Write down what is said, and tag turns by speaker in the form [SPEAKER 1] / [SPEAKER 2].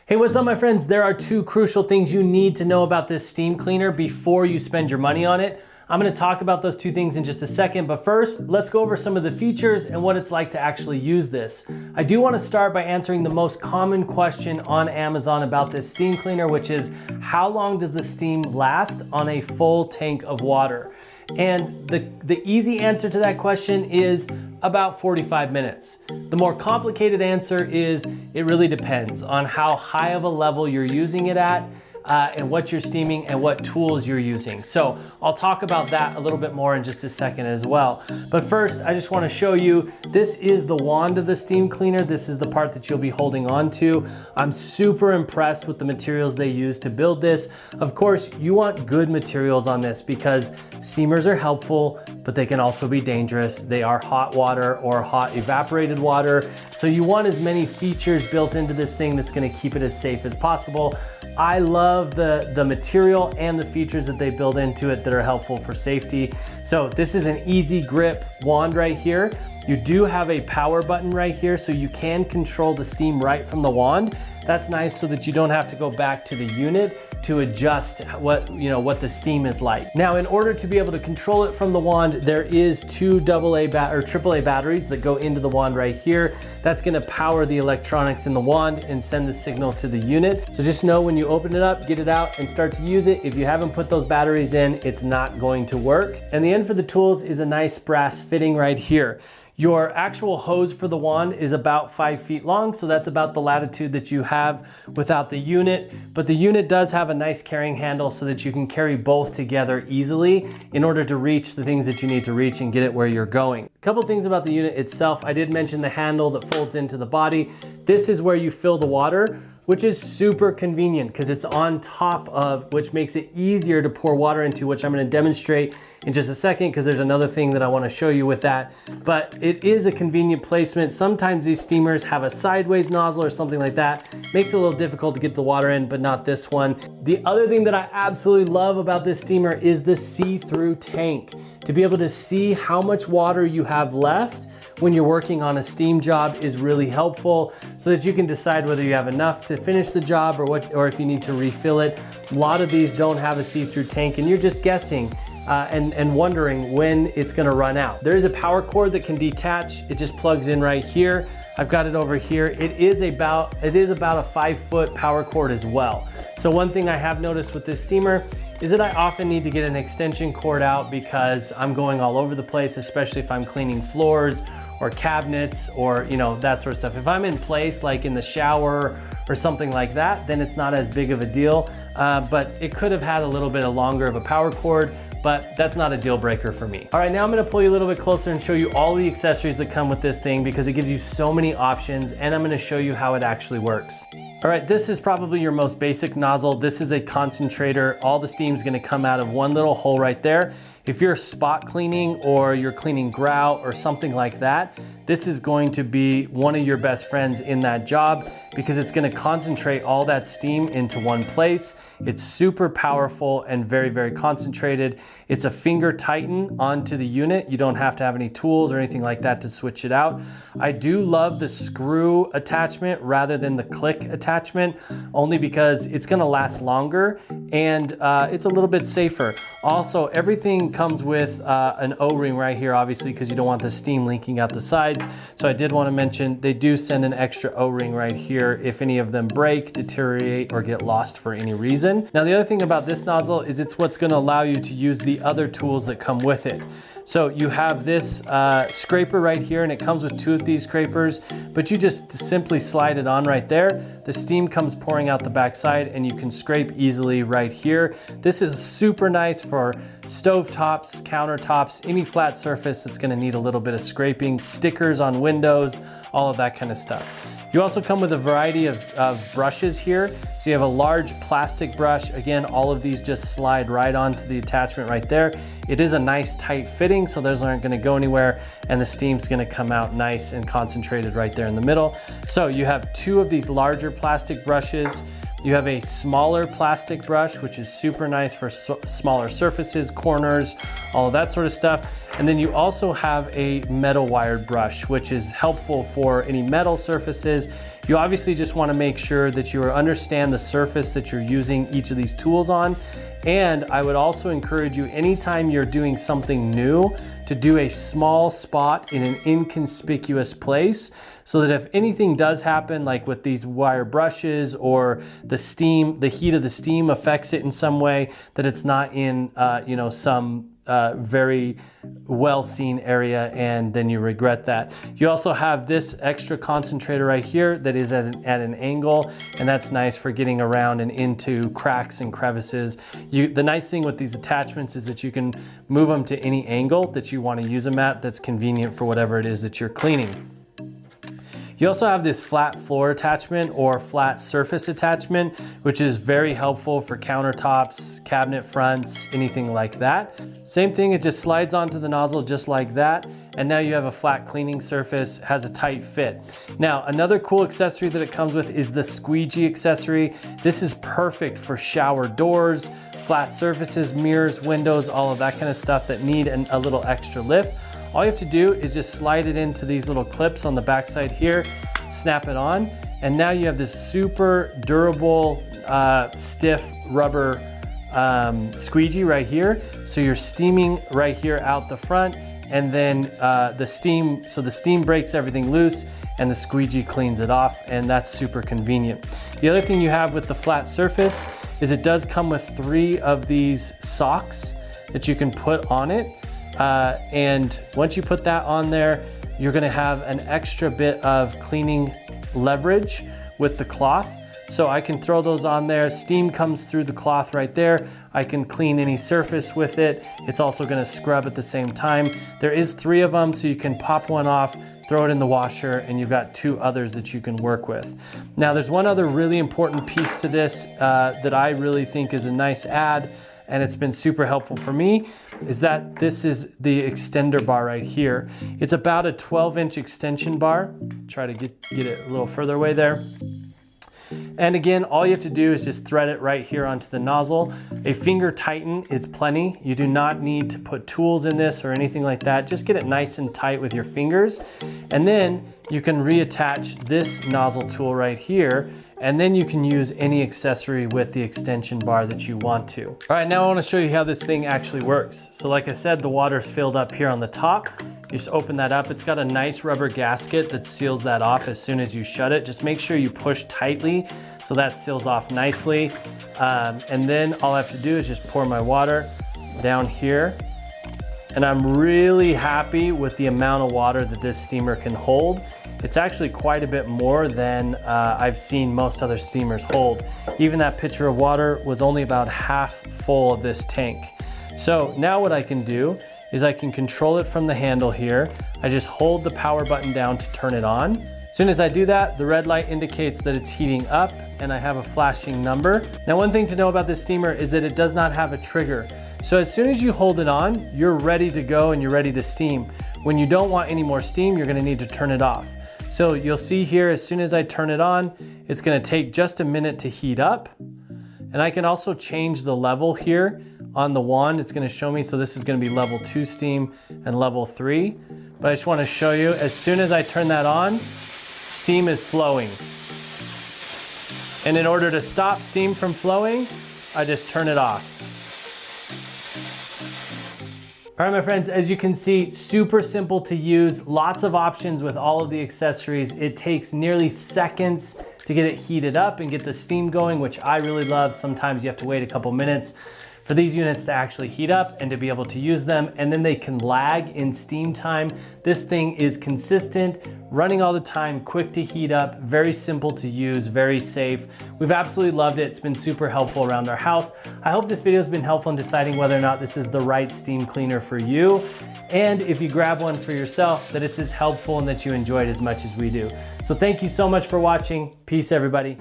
[SPEAKER 1] Hey, what's up my friends? There are two crucial things you need to know about this steam cleaner before you spend your money on it. I'm gonna talk about those two things in just a second, but first, let's go over some of the features and what it's like to actually use this. I do wanna start by answering the most common question on Amazon about this steam cleaner, which is how long does the steam last on a full tank of water? And the easy answer to that question is about 45 minutes. The more complicated answer is it really depends on how high of a level you're using it at and what you're steaming and what tools you're using. So I'll talk about that a little bit more in just a second as well. But first, I just want to show you, this is the wand of the steam cleaner. This is the part that you'll be holding on to. I'm super impressed with the materials they use to build this. Of course, you want good materials on this because steamers are helpful, but they can also be dangerous. They are hot water or hot evaporated water. So you want as many features built into this thing that's gonna keep it as safe as possible. I love the material and the features that they build into it that are helpful for safety. So this is an easy grip wand right here. You do have a power button right here, so you can control the steam right from the wand. That's nice so that you don't have to go back to the unit to adjust what the steam is like. Now, in order to be able to control it from the wand, there is two AAA batteries that go into the wand right here. That's gonna power the electronics in the wand and send the signal to the unit. So just know when you open it up, get it out and start to use it. If you haven't put those batteries in, it's not going to work. And the end for the tools is a nice brass fitting right here. Your actual hose for the wand is about 5 feet long, so that's about the latitude that you have without the unit. But the unit does have a nice carrying handle so that you can carry both together easily in order to reach the things that you need to reach and get it where you're going. A couple things about the unit itself. I did mention the handle that folds into the body. This is where you fill the water, which is super convenient because it's on top of, which makes it easier to pour water into, which I'm gonna demonstrate in just a second because there's another thing that I wanna show you with that. But it is a convenient placement. Sometimes these steamers have a sideways nozzle or something like that. Makes it a little difficult to get the water in, but not this one. The other thing that I absolutely love about this steamer is the see-through tank. To be able to see how much water you have left when you're working on a steam job is really helpful so that you can decide whether you have enough to finish the job or if you need to refill it. A lot of these don't have a see-through tank and you're just guessing and wondering when it's gonna run out. There is a power cord that can detach. It just plugs in right here. I've got it over here. It is about a 5-foot power cord as well. So one thing I have noticed with this steamer is that I often need to get an extension cord out because I'm going all over the place, especially if I'm cleaning floors or cabinets or that sort of stuff. If I'm in place like in the shower or something like that, then it's not as big of a deal. But it could have had a little bit longer of a power cord, but that's not a deal breaker for me. All right, now I'm gonna pull you a little bit closer and show you all the accessories that come with this thing because it gives you so many options, and I'm gonna show you how it actually works. All right, this is probably your most basic nozzle. This is a concentrator. All the steam's gonna come out of one little hole right there. If you're spot cleaning or you're cleaning grout or something like that, this is going to be one of your best friends in that job because it's gonna concentrate all that steam into one place. It's super powerful and very, very concentrated. It's a finger tighten onto the unit. You don't have to have any tools or anything like that to switch it out. I do love the screw attachment rather than the click attachment, only because it's gonna last longer and it's a little bit safer. Also, everything comes with an O-ring right here, obviously, because you don't want the steam leaking out the sides. So I did want to mention they do send an extra O-ring right here if any of them break, deteriorate, or get lost for any reason. Now, the other thing about this nozzle is it's what's going to allow you to use the other tools that come with it. So you have this scraper right here, and it comes with 2 of these scrapers, but you just simply slide it on right there. The steam comes pouring out the backside and you can scrape easily right here. This is super nice for stove tops, countertops, any flat surface that's gonna need a little bit of scraping, stickers on windows, all of that kind of stuff. You also come with a variety of brushes here. So you have a large plastic brush. Again, all of these just slide right onto the attachment right there. It is a nice tight fitting, so those aren't gonna go anywhere, and the steam's gonna come out nice and concentrated right there in the middle. So you have 2 of these larger plastic brushes. You have a smaller plastic brush, which is super nice for smaller surfaces, corners, all of that sort of stuff. And then you also have a metal wired brush, which is helpful for any metal surfaces. You obviously just want to make sure that you understand the surface that you're using each of these tools on. And I would also encourage you, anytime you're doing something new, to do a small spot in an inconspicuous place, so that if anything does happen, like with these wire brushes, or the heat of the steam affects it in some way, that it's not in some very well seen area, and then you regret that. You also have this extra concentrator right here that is at an angle, and that's nice for getting around and into cracks and crevices. The nice thing with these attachments is that you can move them to any angle that you want to use them at, that's convenient for whatever it is that you're cleaning. You also have this flat floor attachment or flat surface attachment, which is very helpful for countertops, cabinet fronts, anything like that. Same thing, it just slides onto the nozzle just like that. And now you have a flat cleaning surface, has a tight fit. Now, another cool accessory that it comes with is the squeegee accessory. This is perfect for shower doors, flat surfaces, mirrors, windows, all of that kind of stuff that need a little extra lift. All you have to do is just slide it into these little clips on the backside here, snap it on, and now you have this super durable, stiff rubber squeegee right here. So you're steaming right here out the front, and then the steam breaks everything loose, and the squeegee cleans it off, and that's super convenient. The other thing you have with the flat surface is it does come with 3 of these socks that you can put on it. And once you put that on there, you're gonna have an extra bit of cleaning leverage with the cloth. So I can throw those on there, steam comes through the cloth right there. I can clean any surface with it. It's also gonna scrub at the same time. There is 3 of them, so you can pop one off, throw it in the washer, and you've got 2 others that you can work with. Now there's one other really important piece to this that I really think is a nice add, and it's been super helpful for me, is that this is the extender bar right here. It's about a 12-inch extension bar. Try to get it a little further away there. And again, all you have to do is just thread it right here onto the nozzle. A finger tighten is plenty. You do not need to put tools in this or anything like that. Just get it nice and tight with your fingers. And then you can reattach this nozzle tool right here, and then you can use any accessory with the extension bar that you want to. All right, now I wanna show you how this thing actually works. So like I said, the water's filled up here on the top. You just open that up. It's got a nice rubber gasket that seals that off as soon as you shut it. Just make sure you push tightly so that seals off nicely. And then all I have to do is just pour my water down here. And I'm really happy with the amount of water that this steamer can hold. It's actually quite a bit more than I've seen most other steamers hold. Even that pitcher of water was only about half full of this tank. So now what I can do is I can control it from the handle here. I just hold the power button down to turn it on. As soon as I do that, the red light indicates that it's heating up, and I have a flashing number. Now, one thing to know about this steamer is that it does not have a trigger. So as soon as you hold it on, you're ready to go and you're ready to steam. When you don't want any more steam, you're gonna need to turn it off. So you'll see here, as soon as I turn it on, it's gonna take just a minute to heat up. And I can also change the level here on the wand. It's gonna show me, so this is gonna be level 2 steam and level 3. But I just wanna show you, as soon as I turn that on, steam is flowing. And in order to stop steam from flowing, I just turn it off. All right, my friends, as you can see, super simple to use, lots of options with all of the accessories. It takes nearly seconds to get it heated up and get the steam going, which I really love. Sometimes you have to wait a couple minutes for these units to actually heat up and to be able to use them, and then they can lag in steam time. This thing is consistent, running all the time, quick to heat up, very simple to use, very safe. We've absolutely loved it. It's been super helpful around our house. I hope this video has been helpful in deciding whether or not this is the right steam cleaner for you. And if you grab one for yourself, that it's as helpful and that you enjoy it as much as we do. So thank you so much for watching. Peace, everybody.